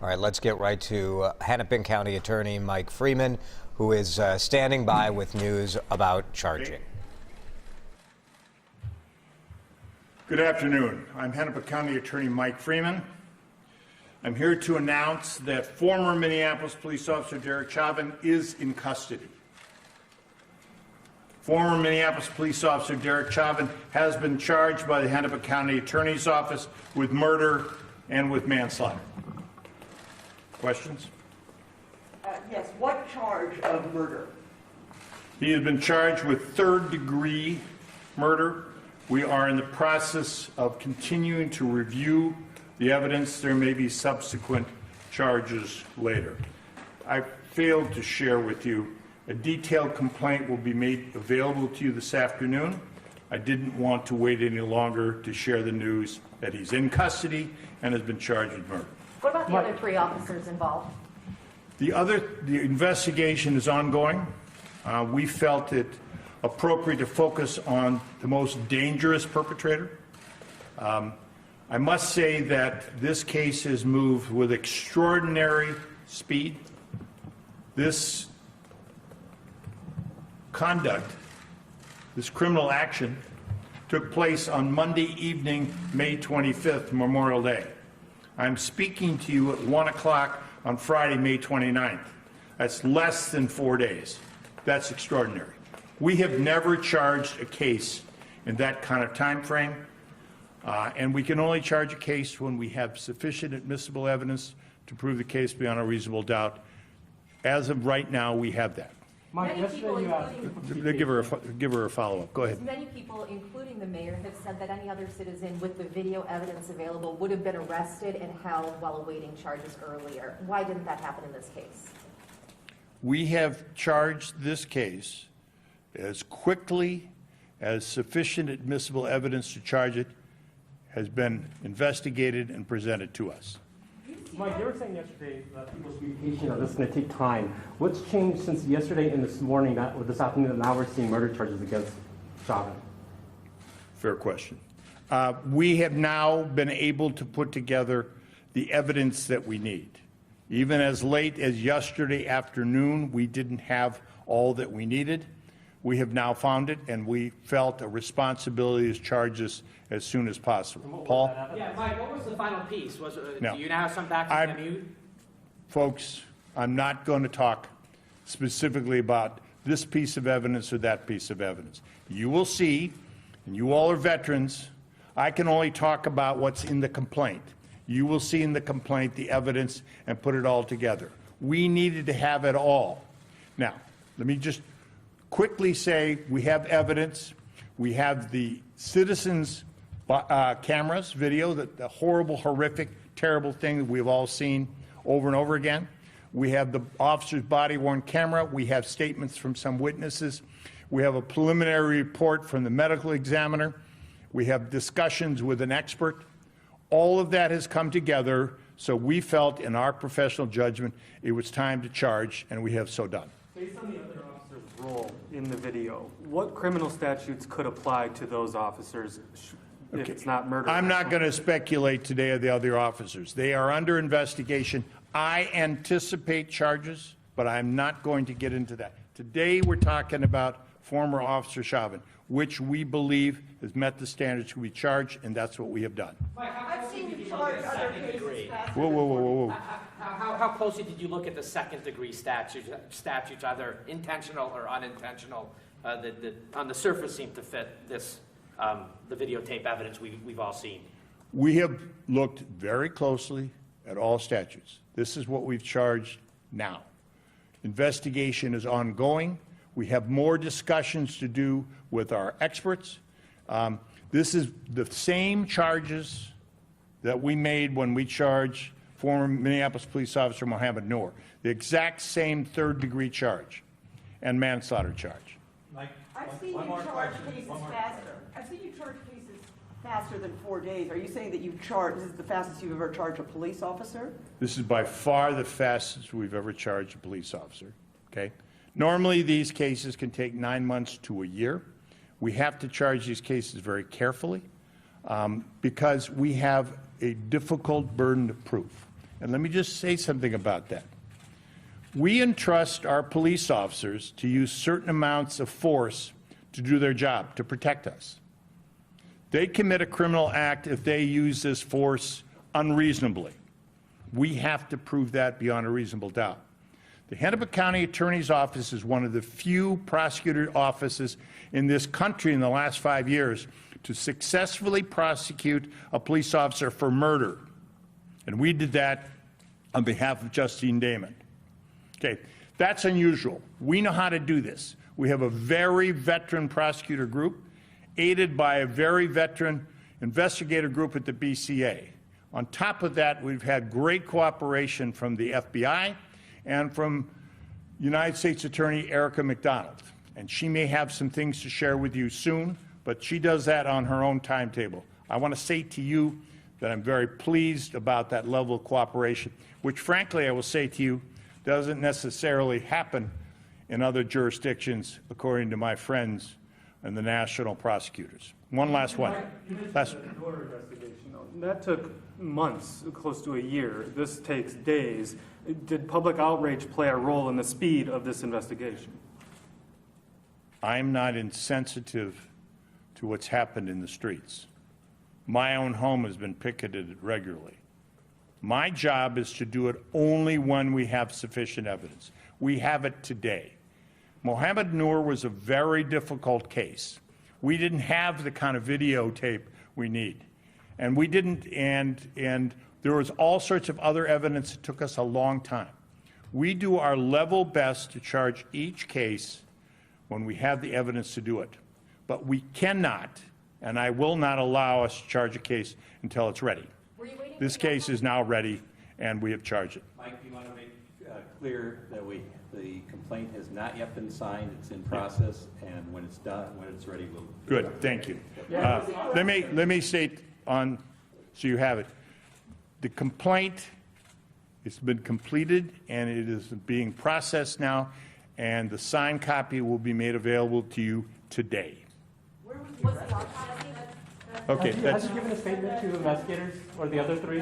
All right, let's get right to Hennepin County Attorney Mike Freeman, who is standing by with news about charging. Good afternoon. I'm Hennepin County Attorney Mike Freeman. I'm here to announce that former Minneapolis police officer Derek Chauvin is in custody. Former Minneapolis police officer Derek Chauvin has been charged by the Hennepin County Attorney's Office with murder and with manslaughter. Questions? Yes. What charge of murder? He has been charged with third-degree murder. We are in the process of continuing to review the evidence. There may be subsequent charges later. I failed to share with you a detailed complaint will be made available to you this afternoon. I didn't want to wait any longer to share the news that he's in custody and has been charged with murder. What about the other 3 officers involved? The investigation is ongoing. We felt it appropriate to focus on the most dangerous perpetrator. I must say that this case has moved with extraordinary speed. This conduct, this criminal action, took place on Monday evening, May 25th, Memorial Day. I'm speaking to you at 1 o'clock on Friday, May 29th. That's less than 4 days. That's extraordinary. We have never charged a case in that kind of time frame, and we can only charge a case when we have sufficient admissible evidence to prove the case beyond a reasonable doubt. As of right now, we have that. Mike, yesterday you asked. Give her a follow-up. Go ahead. Many people, including the mayor, have said that any other citizen with the video evidence available would have been arrested and held while awaiting charges earlier. Why didn't that happen in this case? We have charged this case as quickly as sufficient admissible evidence to charge it has been investigated and presented to us. Mike, you were saying yesterday that people should be patient or this is going to take time. What's changed since yesterday and this morning, or this afternoon, that now we're seeing murder charges against Chauvin? Fair question. We have now been able to put together the evidence that we need. Even as late as yesterday afternoon, we didn't have all that we needed. We have now found it, and we felt a responsibility to charge this as soon as possible. Paul? Yeah, Mike, what was the final piece? Was it, No. do you now have some back from MU? Folks, I'm not going to talk specifically about this piece of evidence or that piece of evidence. You will see, and you all are veterans, I can only talk about what's in the complaint. You will see in the complaint the evidence and put it all together. We needed to have it all. Now, let me just quickly say we have evidence. We have the citizens' cameras, video, the horrible, horrific, terrible thing that we've all seen over and over again. We have the officer's body-worn camera. We have statements from some witnesses. We have a preliminary report from the medical examiner. We have discussions with an expert. All of that has come together, so we felt in our professional judgment it was time to charge, and we have so done. Based on the other officer's role in the video, what criminal statutes could apply to those officers if it's not murder? I'm not going to speculate today of the other officers. They are under investigation. I anticipate charges, but I'm not going to get into that. Today we're talking about former Officer Chauvin, which we believe has met the standards to be charged, and that's what we have done. I've seen you charge other cases faster. Whoa. How closely did you look at the second-degree statutes, either intentional or unintentional, that on the surface seem to fit this, the videotape evidence we've all seen? We have looked very closely at all statutes. This is what we've charged now. Investigation is ongoing. We have more discussions to do with our experts. This is the same charges that we made when we charged former Minneapolis police officer Mohammed Noor. The exact same third-degree charge and manslaughter charge. I've seen you charge cases faster. I've seen you charge cases faster than 4 days. Are you saying that you've charged, this is the fastest you've ever charged a police officer? This is by far the fastest we've ever charged a police officer, okay? Normally, these cases can take 9 months to a year. We have to charge these cases very carefully because we have a difficult burden of proof. And let me just say something about that. We entrust our police officers to use certain amounts of force to do their job, to protect us. They commit a criminal act if they use this force unreasonably. We have to prove that beyond a reasonable doubt. The Hennepin County Attorney's Office is one of the few prosecutor offices in this country in the last 5 years to successfully prosecute a police officer for murder. And we did that on behalf of Justine Damon. Okay, that's unusual. We know how to do this. We have a very veteran prosecutor group, aided by a very veteran investigator group at the BCA. On top of that, we've had great cooperation from the FBI and from United States Attorney Erica McDonald. And she may have some things to share with you soon, but she does that on her own timetable. I want to say to you that I'm very pleased about that level of cooperation, which frankly, I will say to you, doesn't necessarily happen in other jurisdictions, according to my friends and the national prosecutors. One last one. Last. That took months, close to a year. This takes days. Did public outrage play a role in the speed of this investigation? I'm not insensitive to what's happened in the streets. My own home has been picketed regularly. My job is to do it only when we have sufficient evidence. We have it today. Mohammed Noor was a very difficult case. We didn't have the kind of videotape we need. And we didn't, and there was all sorts of other evidence that took us a long time. We do our level best to charge each case when we have the evidence to do it. But we cannot, and I will not allow us to charge a case until it's ready. This case is now ready, and we have charged it. Mike, you want to make clear that the complaint has not yet been signed, it's in process, and when it's done, when it's ready, we'll... Good, thank you. Let me state on, so you have it. The complaint has been completed, and it is being processed now, and the signed copy will be made available to you today. Okay, Has he given a statement to investigators or the other three?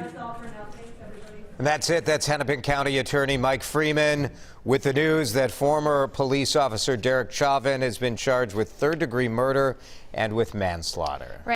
And that's it. That's Hennepin County Attorney Mike Freeman with the news that former police officer Derek Chauvin has been charged with third-degree murder and with manslaughter.